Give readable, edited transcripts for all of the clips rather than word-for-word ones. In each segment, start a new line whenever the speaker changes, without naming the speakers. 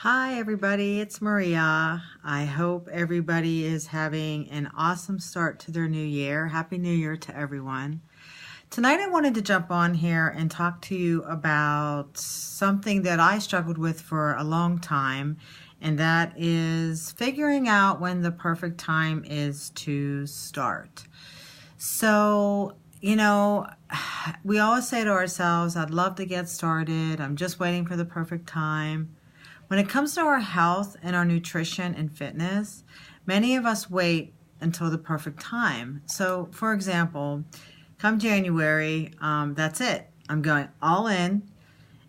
Hi, everybody. It's Maria. I hope everybody is having an awesome start to their new year. Happy New Year to everyone. Tonight, I wanted to jump on here and talk to you about something that I struggled with for a long time, and that is figuring out when the perfect time is to start. So, we always say to ourselves, I'd love to get started. I'm just waiting for the perfect time. When it comes to our health and our nutrition and fitness, many of us wait until the perfect time. So, for example, come January, that's it. I'm going all in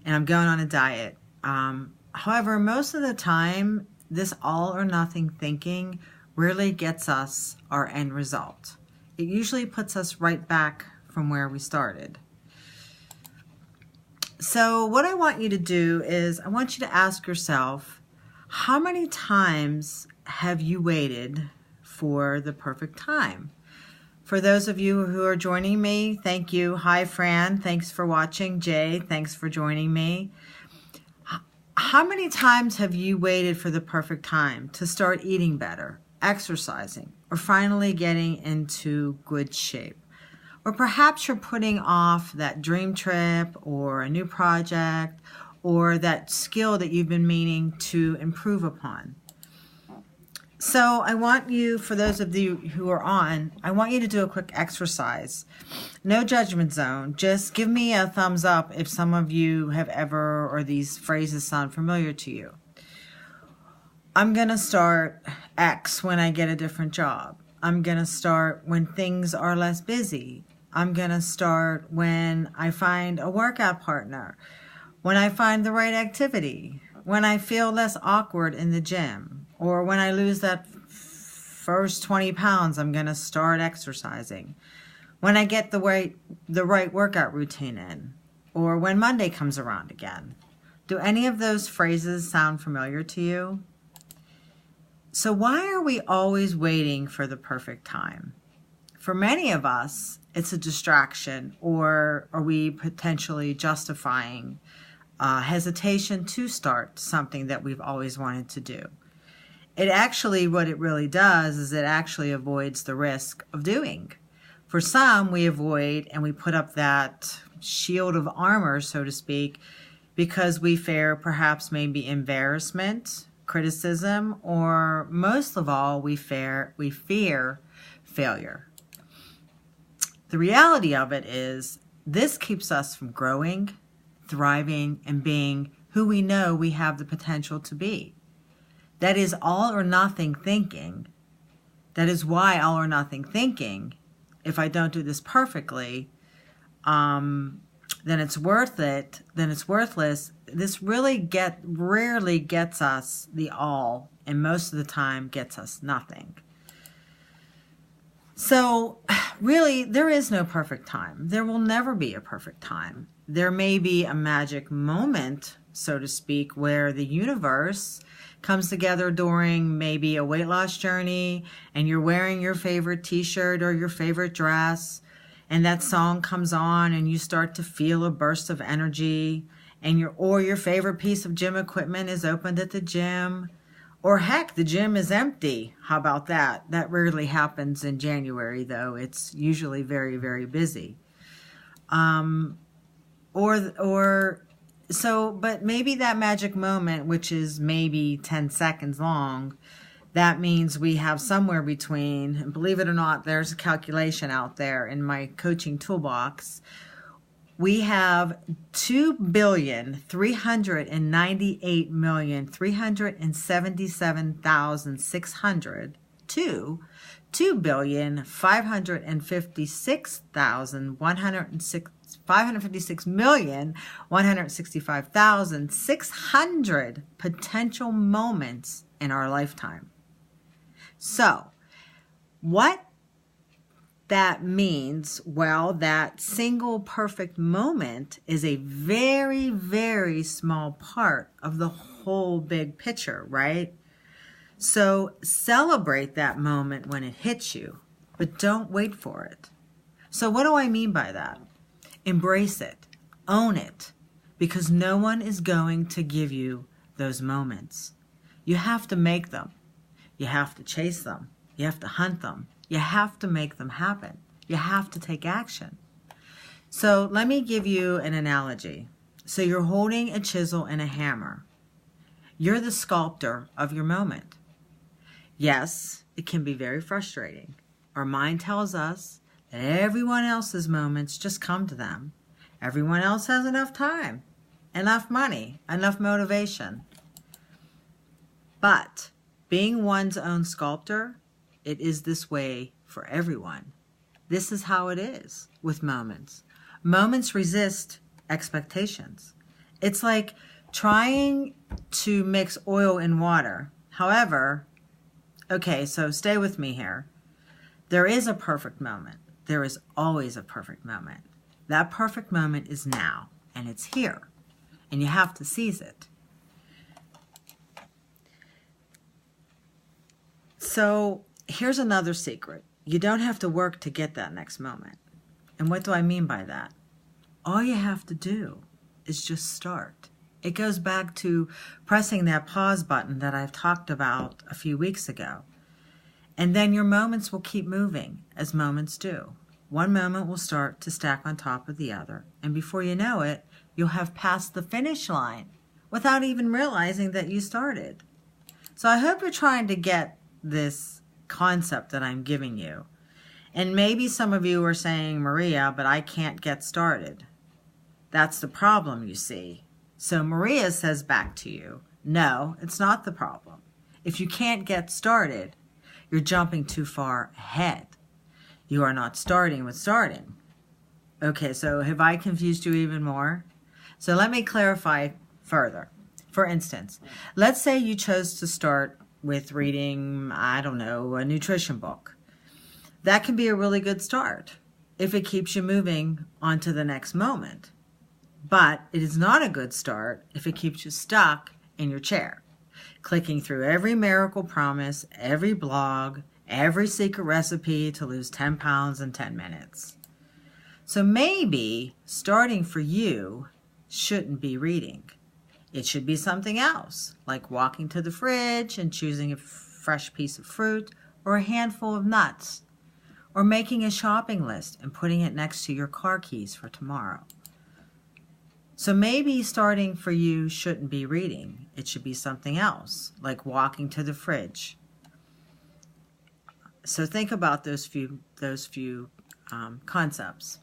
and I'm going on a diet. However, most of the time, this all or nothing thinking rarely gets us our end result. It usually puts us right back from where we started. So what I want you to do is I want you to ask yourself, how many times have you waited for the perfect time? For those of you who are joining me, thank you. Hi, Fran. Thanks for watching. Jay, thanks for joining me. How many times have you waited for the perfect time to start eating better, exercising, or finally getting into good shape? Or perhaps you're putting off that dream trip or a new project or that skill that you've been meaning to improve upon. So I want you, for those of you who are on, I want you to do a quick exercise. No judgment zone. Just give me a thumbs up if some of you have ever, or these phrases sound familiar to you. I'm going to start X when I get a different job. I'm going to start when things are less busy. I'm going to start when I find a workout partner, when I find the right activity, when I feel less awkward in the gym, or when I lose that first 20 pounds, I'm going to start exercising. When I get the right workout routine in, or when Monday comes around again. Do any of those phrases sound familiar to you? So why are we always waiting for the perfect time? For many of us, it's a distraction, or are we potentially justifying hesitation to start something that we've always wanted to do? What it really does is it actually avoids the risk of doing. For some, we avoid and we put up that shield of armor, so to speak, because we fear perhaps maybe embarrassment, criticism, or most of all, we fear failure. The reality of it is this keeps us from growing, thriving, and being who we know we have the potential to be. That is all or nothing thinking. That is why all or nothing thinking, if I don't do this perfectly, then it's worth it, then it's worthless. This rarely gets us the all, and most of the time gets us nothing. So really, there is no perfect time. There will never be a perfect time. There may be a magic moment, so to speak, where the universe comes together during maybe a weight loss journey and you're wearing your favorite t-shirt or your favorite dress, and that song comes on and you start to feel a burst of energy, and your favorite piece of gym equipment is opened at the gym. Or heck, the gym is empty. How about that? That rarely happens in January, though. It's usually very, very busy. But maybe that magic moment, which is maybe 10 seconds long, that means we have somewhere between, and believe it or not, there's a calculation out there in my coaching toolbox. We have 2,398,377,600 to 556,165,600 potential moments in our lifetime. So, what that means, well, that single perfect moment is a very, very small part of the whole big picture, right? So celebrate that moment when it hits you, but don't wait for it. So what do I mean by that? Embrace it, own it, because no one is going to give you those moments. You have to make them. You have to chase them. You have to hunt them. You have to make them happen. You have to take action. So let me give you an analogy. So you're holding a chisel and a hammer. You're the sculptor of your moment. Yes, it can be very frustrating. Our mind tells us that everyone else's moments just come to them. Everyone else has enough time, enough money, enough motivation. But being one's own sculptor, it is this way for everyone. This is how it is with moments. Moments resist expectations. It's like trying to mix oil in water. However, okay, so stay with me here. There is a perfect moment. There is always a perfect moment. That perfect moment is now, and it's here, and you have to seize it. So here's another secret. You don't have to work to get that next moment. And what do I mean by that? All you have to do is just start. It goes back to pressing that pause button that I've talked about a few weeks ago. And then your moments will keep moving, as moments do. One moment will start to stack on top of the other, and before you know it, you'll have passed the finish line without even realizing that you started. So I hope you're trying to get this concept that I'm giving you. And maybe some of you are saying, Maria, but I can't get started. That's the problem, you see. So Maria says back to you, no, it's not the problem. If you can't get started, you're jumping too far ahead. You are not starting with starting. Okay, so have I confused you even more? So let me clarify further. For instance, let's say you chose to start with reading, I don't know, a nutrition book. That can be a really good start if it keeps you moving on to the next moment. But it is not a good start if it keeps you stuck in your chair, clicking through every miracle promise, every blog, every secret recipe to lose 10 pounds in 10 minutes. So maybe starting for you shouldn't be reading. It should be something else, like walking to the fridge and choosing a fresh piece of fruit or a handful of nuts, or making a shopping list and putting it next to your car keys for tomorrow. So maybe starting for you shouldn't be reading. It should be something else, like walking to the fridge. So think about those few concepts.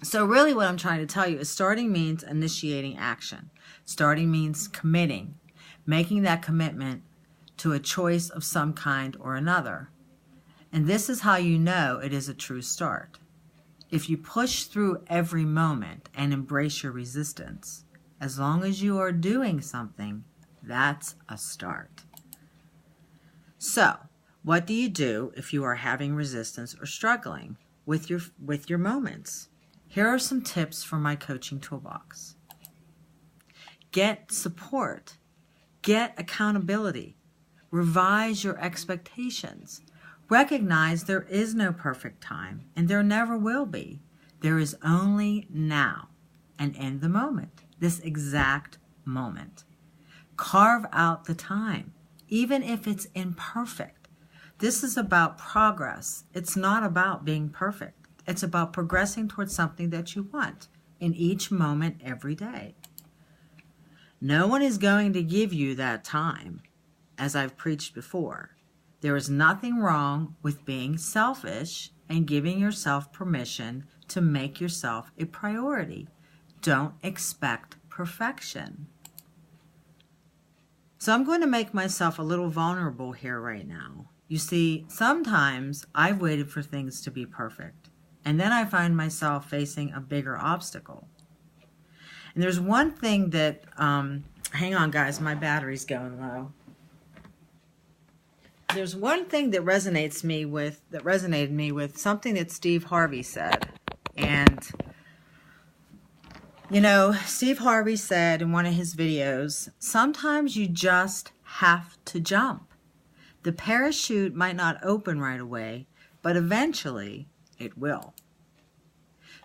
So really what I'm trying to tell you is starting means initiating action. Starting means committing, making that commitment to a choice of some kind or another. And this is how you know it is a true start. If you push through every moment and embrace your resistance, as long as you are doing something, that's a start. So, what do you do if you are having resistance or struggling with your moments? Here are some tips from my coaching toolbox. Get support. Get accountability. Revise your expectations. Recognize there is no perfect time, and there never will be. There is only now and in the moment, this exact moment. Carve out the time, even if it's imperfect. This is about progress. It's not about being perfect. It's about progressing towards something that you want in each moment every day. No one is going to give you that time, as I've preached before. There is nothing wrong with being selfish and giving yourself permission to make yourself a priority. Don't expect perfection. So I'm going to make myself a little vulnerable here right now. You see, sometimes I've waited for things to be perfect, and then I find myself facing a bigger obstacle. And there's one thing that, hang on guys, my battery's going low. There's one thing that resonated me with something that Steve Harvey said. And, you know, Steve Harvey said in one of his videos, sometimes you just have to jump. The parachute might not open right away, but eventually it will.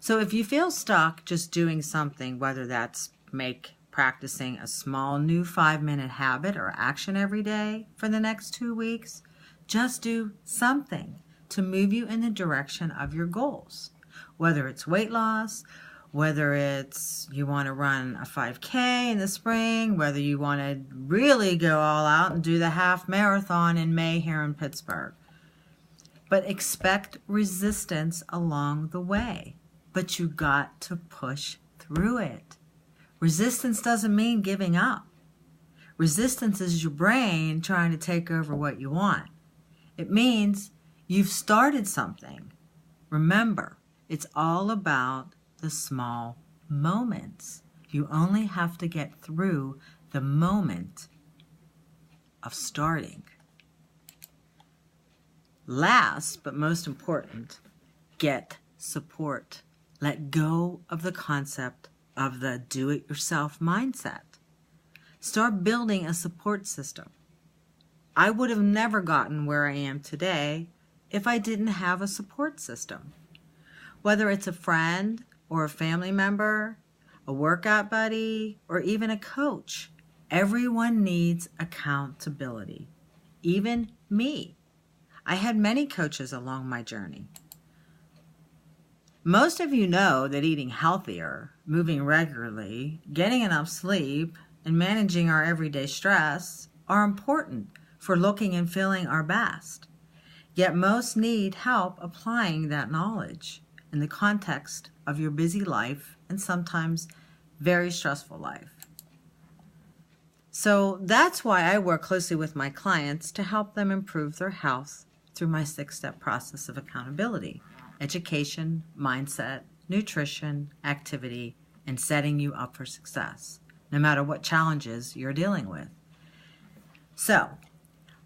So if you feel stuck just doing something, whether that's make practicing a small new 5-minute habit or action every day for the next 2 weeks, just do something to move you in the direction of your goals. Whether it's weight loss, whether it's you want to run a 5K in the spring, whether you want to really go all out and do the half marathon in May here in Pittsburgh. But expect resistance along the way. But you got to push through it. Resistance doesn't mean giving up. Resistance is your brain trying to take over what you want. It means you've started something. Remember, it's all about the small moments. You only have to get through the moment of starting. Last, but most important, get support. Let go of the concept of the do-it-yourself mindset. Start building a support system. I would have never gotten where I am today if I didn't have a support system. Whether it's a friend or a family member, a workout buddy, or even a coach, everyone needs accountability. Even me. I had many coaches along my journey. Most of you know that eating healthier, moving regularly, getting enough sleep, and managing our everyday stress are important for looking and feeling our best. Yet most need help applying that knowledge in the context of your busy life and sometimes very stressful life. So that's why I work closely with my clients to help them improve their health through my 6-step process of accountability: education, mindset, nutrition, activity, and setting you up for success, no matter what challenges you're dealing with. So,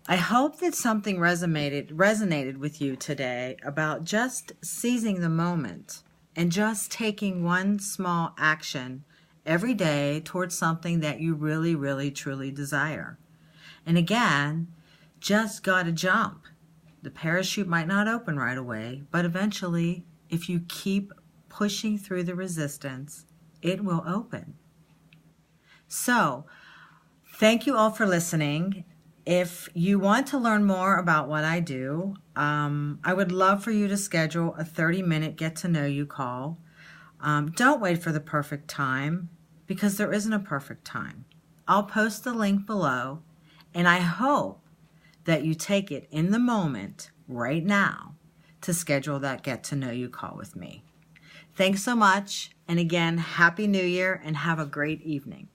I hope that something resonated with you today about just seizing the moment and just taking one small action every day towards something that you really, really, truly desire. And again, just gotta jump. The parachute might not open right away, but eventually, if you keep pushing through the resistance, it will open. So, thank you all for listening. If you want to learn more about what I do, I would love for you to schedule a 30-minute get-to-know-you call. Don't wait for the perfect time, because there isn't a perfect time. I'll post the link below, and I hope that you take it in the moment right now to schedule that get-to-know-you call with me. Thanks so much, and again, Happy New Year, and have a great evening.